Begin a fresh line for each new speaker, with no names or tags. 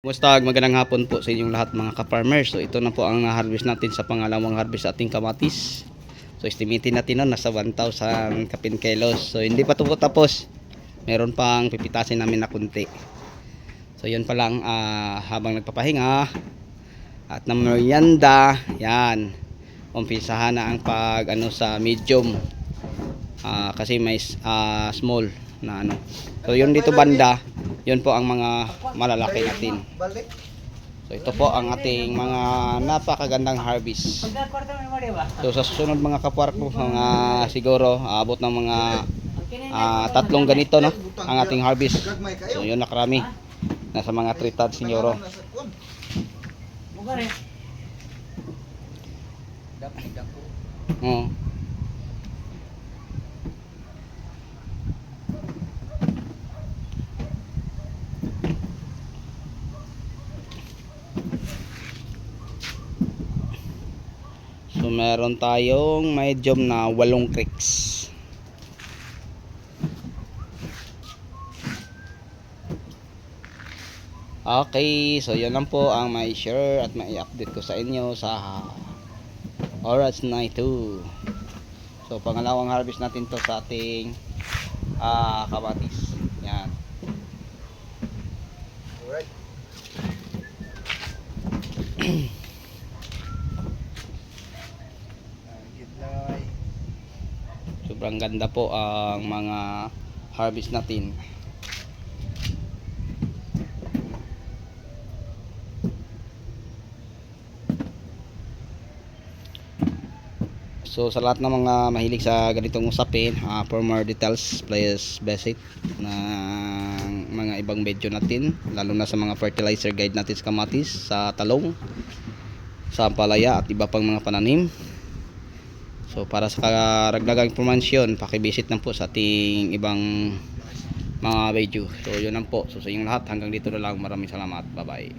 Kumusta? Magandang hapon po sa inyong lahat mga ka-farmers. So ito na po ang na-harvest natin sa pangalawang harvest sa ating kamatis. So estimated natin na nasa 1,000 kapin kilos. So hindi pa ito po tapos. Meron pang pipitasin namin na kunti. So yun pa lang habang nagpapahinga at na merienda, yan. Umpisahan na ang pag sa medium. Kasi may small na ano. So yun dito banda, yun po ang mga malalaki natin. So ito po ang ating mga napakagandang harvest. So sa susunod mga kapwar ko, mga siguro abot ng mga tatlong ganito no ang ating harvest. So yun nakarami. Nasa mga 3 tons siguro. Oh. So meron tayong medium na 8 creeks. Okay, so yan lang po ang may share at may update ko sa inyo sa oras na ito. So pangalawang harvest natin to sa ating kamatis. Yan. Alright. Sobrang ganda po ang mga harvest natin. So sa lahat ng mga mahilig sa ganitong usapin, for more details please visit ng mga ibang video natin, lalo na sa mga fertilizer guide natin sa kamatis, sa talong, sa ampalaya at iba pang mga pananim. So para sa karagdagang impormasyon, paki-visit lang po sa ating ibang mga video. So yun lang po. So sa inyong lahat, hanggang dito na lang. Maraming salamat. Bye bye.